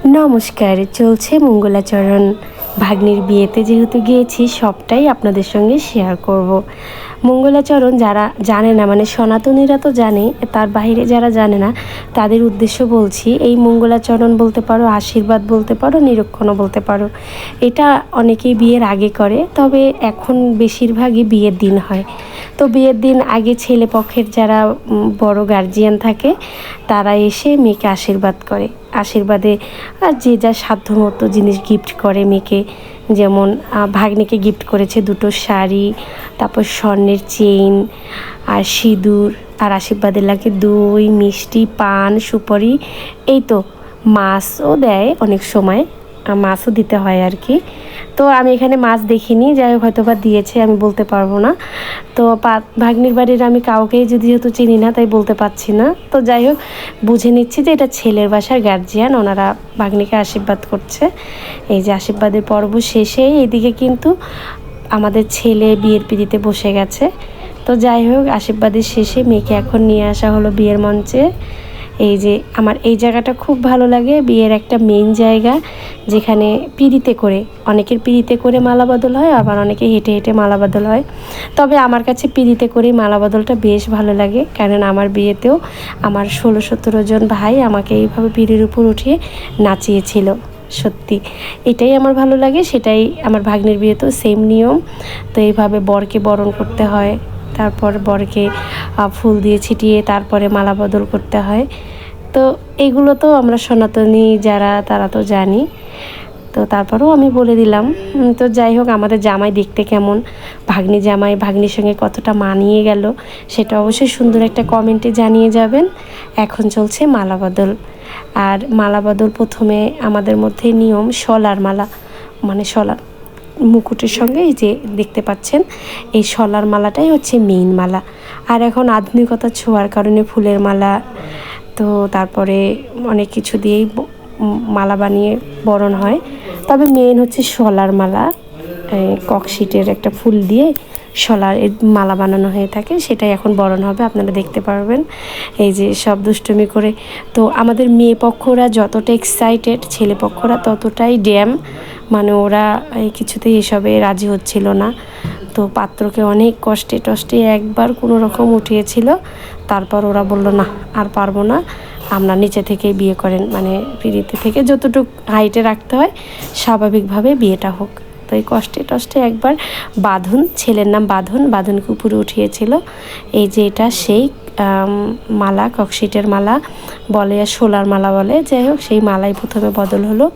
নমস্কার, চলছে মঙ্গলাচরণ। ভাগ্নির বিয়েতে যেহেতু গিয়েছি সবটাই আপনাদের সঙ্গে শেয়ার করব। মঙ্গলাচরণ যারা জানে না, মানে সনাতনীরা তো জানে, তার বাইরে যারা জানে না তাদের উদ্দেশ্য বলছি। এই মঙ্গলাচরণ বলতে পারো, আশীর্বাদ বলতে পারো, নিরীক্ষণও বলতে পারো। এটা অনেকেই বিয়ের আগে করে, তবে এখন বেশিরভাগই বিয়ের দিন হয়। তো বিয়ের দিন আগে ছেলে পক্ষের যারা বড় গার্জিয়ান থাকে তারা এসে মেয়েকে আশীর্বাদ করে। আশীর্বাদে আর যে যা সাধ্যমতো জিনিস গিফট করে মেয়েকে। যেমন ভাগ্নিকে গিফট করেছে দুটো শাড়ি, তারপর স্বর্ণের চেইন আর সিঁদুর, আর আশীর্বাদের লাগে দই, মিষ্টি, পান, সুপারি, এই তো মাছও দেয় অনেক সময়, মাছও দিতে হয় আর কি। তো আমি এখানে মাছ দেখিনি, যাই হোক হয়তো বা দিয়েছে, আমি বলতে পারবো না। তো ভাগ্নির বাড়ির আমি কাউকেই যেহেতু চিনি না তাই বলতে পারছি না। তো যাই হোক বুঝে নিচ্ছি যে এটা ছেলের বাসার গার্জিয়ান, ওনারা ভাগ্নিকে আশীর্বাদ করছে। এই যে আশীর্বাদের পর্ব শেষে এদিকে কিন্তু আমাদের ছেলে বিয়ের পিঁড়িতে বসে গেছে। তো যাই হোক আশীর্বাদের শেষে মেয়েকে এখন নিয়ে আসা হলো বিয়ের মঞ্চে। এই যে আমার এই জায়গাটা খুব ভালো লাগে, বিয়ের একটা মেইন জায়গা, যেখানে পিঁড়িতে করে, অনেকের পিঁড়িতে করে মালা বদল হয়, আবার অনেকে হেঁটে হেঁটে মালা বদল হয়। তবে আমার কাছে পিঁড়িতে করে মালা বদলটা বেশ ভালো লাগে, কারণ আমার বিয়েতেও আমার 16-17 জন ভাই আমাকে এইভাবে পিঁড়ির উপর উঠিয়ে নাচিয়েছিল। সত্যি এটাই আমার ভালো লাগে, সেটাই আমার ভাগ্নের বিয়েতেও সেম নিয়ম। তো এইভাবে বরকে বরণ করতে হয়, তারপর বরকে ফুল দিয়ে ছিটিয়ে তারপরে মালা বদল করতে হয়। তো এগুলো তো আমরা সনাতনী যারা তারা তো জানি, তো তারপরেও আমি বলে দিলাম। তো যাই হোক আমাদের জামাই দেখতে কেমন, ভাগ্নি জামাই ভাগ্নির সঙ্গে কতটা মানিয়ে গেল সেটা অবশ্যই সুন্দর একটা কমেন্টে জানিয়ে যাবেন। এখন চলছে মালা বদল। আর মালা বদল প্রথমে আমাদের মধ্যে নিয়ম শলার মালা, মানে শলার মুকুটের সঙ্গে এই যে দেখতে পাচ্ছেন এই শলার মালাটাই হচ্ছে মেইন মালা। আর এখন আধুনিকতা ছোঁয়ার কারণে ফুলের মালা, তো তারপরে অনেক কিছু দিয়েই মালা বানিয়ে বরণ হয়। তবে মেইন হচ্ছে শলার মালা, ককশিটের একটা ফুল দিয়ে শলার মালা বানানো হয়ে থাকে, সেটাই এখন বরণ হবে, আপনারা দেখতে পারবেন। এই যে সব দুষ্টুমি করে, তো আমাদের মেয়ে পক্ষরা যতটা এক্সাইটেড ছেলে পক্ষরা ততটাই ড্যাম, মানে ওরা কিছুতেই এসবে রাজি হচ্ছিল না। তো পাত্রকে অনেক কষ্টে টষ্টে একবার কোনো রকম উঠিয়েছিল, তারপর ওরা বলল না আর পারবো না, আমরা নিচে থেকেই বিয়ে করেন, মানে পিঁড়িতে থেকে যতটুকু হাইটে রাখতে হয় স্বাভাবিকভাবে বিয়েটা হোক। তো এই কষ্টে টষ্টে একবার বাঁধন, ছেলের নাম বাঁধন, বাঁধনকে উপরে উঠিয়েছিল। এই যে এটা সেই মালা, ককশিটের মালা বলে আর শোলার মালা বলে, যাই হোক সেই মালাই প্রথমে বদল হলো,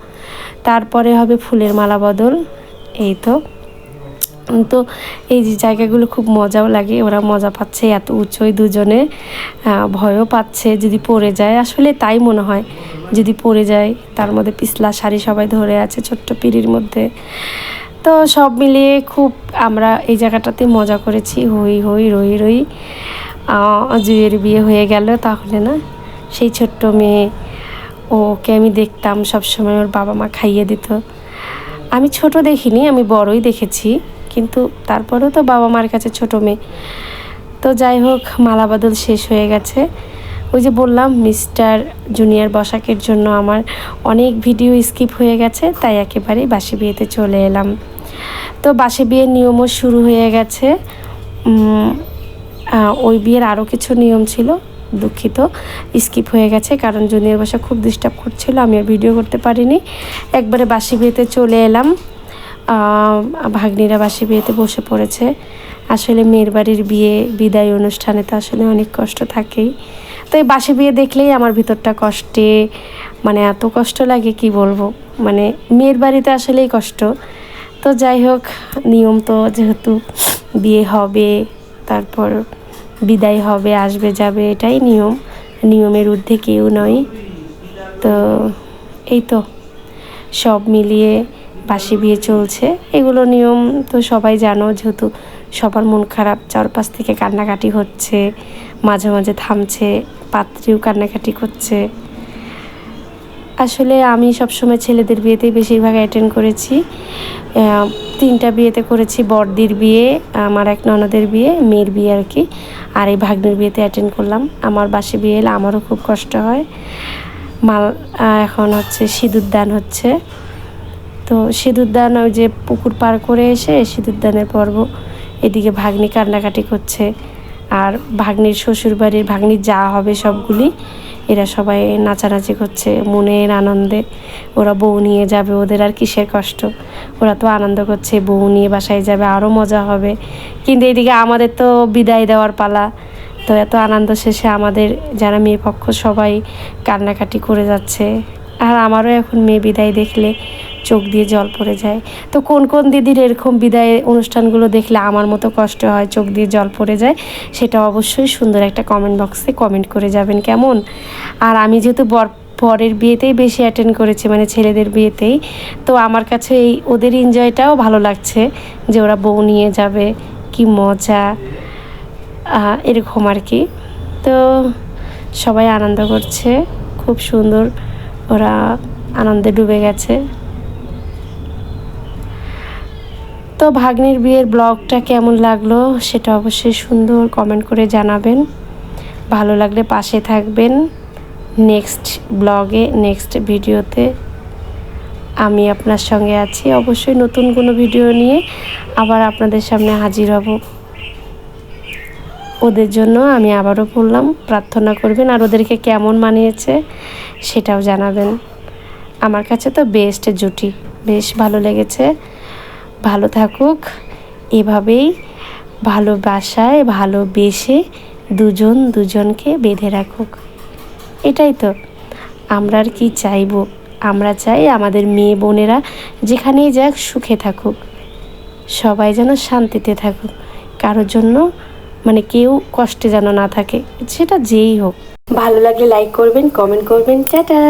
তারপরে হবে ফুলের মালা বদল। এই তো তো এই যে জায়গাগুলো খুব মজাও লাগে, ওরা মজা পাচ্ছে, এত উঁচুই দুজনে, ভয়ও পাচ্ছে যদি পড়ে যায়, আসলে তাই মনে হয় যদি পড়ে যায়। তার মধ্যে পিছলা শাড়ি সবাই ধরে আছে ছোট্ট পিঁড়ির মধ্যে। তো সব মিলিয়ে খুব আমরা এই জায়গাটাতে মজা করেছি, হই হই রই রই। জুয়ের বিয়ে হয়ে গেল তাহলে না, সেই ছোট্ট মেয়ে, ওকে আমি দেখতাম সবসময়, ওর বাবা মা খাইয়ে দিত। আমি ছোট দেখিনি, আমি বড়ই দেখেছি, কিন্তু তারপরেও তো বাবা মার কাছে ছোট মেয়ে। তো যাই হোক মালা বদল শেষ হয়ে গেছে। ওই যে বললাম মিস্টার জুনিয়র বসাকের জন্য আমার অনেক ভিডিও স্কিপ হয়ে গেছে, তাই একেবারেই বাসি বিয়েতে চলে এলাম। তো বাসি বিয়ের নিয়মও শুরু হয়ে গেছে। ওই বিয়ের আরও কিছু নিয়ম ছিল, দুঃখিত স্কিপ হয়ে গেছে, কারণ জুনিয়র বসা খুব ডিস্টার্ব করছিল, আমি আর ভিডিও করতে পারিনি। একবারে বাসি বিয়েতে চলে এলাম। ভাগ্নিরা বাসি বিয়েতে বসে পড়েছে। আসলে মেয়ের বাড়ির বিয়ে বিদায় অনুষ্ঠানে তো আসলে অনেক কষ্ট থাকেই। তো এই বাসি বিয়ে দেখলেই আমার ভিতরটা কষ্টে, মানে এত কষ্ট লাগে কি বলবো, মানে মেয়ের বাড়িতে আসলেই কষ্ট। তো যাই হোক নিয়ম তো যেহেতু বিয়ে হবে, তারপর বিদায় হবে, আসবে যাবে, এটাই নিয়ম, নিয়মের ঊর্ধ্বে কেউ নয়। তো এই তো সব মিলিয়ে বাসি বিয়ে চলছে। এগুলো নিয়ম তো সবাই জানো, যেহেতু সবার মন খারাপ, চারপাশ থেকে কান্নাকাটি হচ্ছে, মাঝে মাঝে থামছে, পাত্রীও কান্নাকাটি করছে। আসলে আমি সবসময় ছেলেদের বিয়েতেই বেশিরভাগ অ্যাটেন্ড করেছি। 3টা বিয়েতে করেছি, বড়দির বিয়ে, আমার এক ননদের বিয়ে, মেয়ের বিয়ে আর কি, আর এই ভাগ্নের বিয়েতে অ্যাটেন্ড করলাম। আমার বাসি বিয়ে এলে আমারও খুব কষ্ট হয়, মাল এখন হচ্ছে সিঁদুর দান হচ্ছে। তো সিঁদুর দান ওই যে পুকুর পার করে এসে সিঁদুর দানের পর্ব, এদিকে ভাগ্নি কান্নাকাটি করছে, আর ভাগ্নির শ্বশুরবাড়ির ভাগ্নির যা হবে সবগুলি এরা সবাই নাচানাচি করছে মনের আনন্দে। ওরা বউ নিয়ে যাবে, ওদের আর কিসের কষ্ট, ওরা তো আনন্দ করছে বউ নিয়ে বাসায় যাবে, আরও মজা হবে। কিন্তু এদিকে আমাদের তো বিদায় দেওয়ার পালা। তো এত আনন্দ শেষে আমাদের যারা মেয়ে পক্ষ সবাই কান্নাকাটি করে যাচ্ছে। আর আমারও এখন মেয়ে বিদায় দেখলে চোখ দিয়ে জল পড়ে যায়। তো কোন কোন দিদির এরকম বিদায় অনুষ্ঠানগুলো দেখলে আমার মতো কষ্ট হয়, চোখ দিয়ে জল পড়ে যায়, সেটা অবশ্যই সুন্দর একটা কমেন্ট বক্সে কমেন্ট করে যাবেন কেমন। আর আমি যেহেতু পরের বিয়েতেই বেশি অ্যাটেন্ড করেছি, মানে ছেলেদের বিয়েতেই, তো আমার কাছে এই ওদের এনজয়টাও ভালো লাগছে যে ওরা বউ নিয়ে যাবে, কি মজা এরকম আর কি। তো সবাই আনন্দ করছে, খুব সুন্দর, ওরা আনন্দে ডুবে গেছে। তো ভাগ্নির বিয়ের ব্লগটা কেমন লাগলো সেটা অবশ্যই সুন্দর কমেন্ট করে জানাবেন। ভালো লাগলে পাশে থাকবেন। নেক্সট ব্লগে, নেক্সট ভিডিওতে আমি আপনার সঙ্গে আছি। অবশ্যই নতুন কোনো ভিডিও নিয়ে আবার আপনাদের সামনে হাজির হব। ওদের জন্য আমি আবারও বললাম প্রার্থনা করবেন, আর ওদেরকে কেমন মানিয়েছে সেটাও জানাবেন। আমার কাছে তো বেস্ট জুটি, বেশ ভালো লেগেছে। ভালো থাকুক এভাবেই, ভালোবাসায় ভালোবেসে দুজন দুজনকে বেঁধে রাখুক। এটাই তো আমরা আর কি চাইবো। আমরা চাই আমাদের মেয়ে বোনেরা যেখানেই যাক সুখে থাকুক, সবাই যেন শান্তিতে থাকুক, কারোর জন্য মানে কেউ কষ্টে যেন না থাকে, সেটা যেই হোক। ভালো লাগলে লাইক করবেন, কমেন্ট করবেন। টাটা।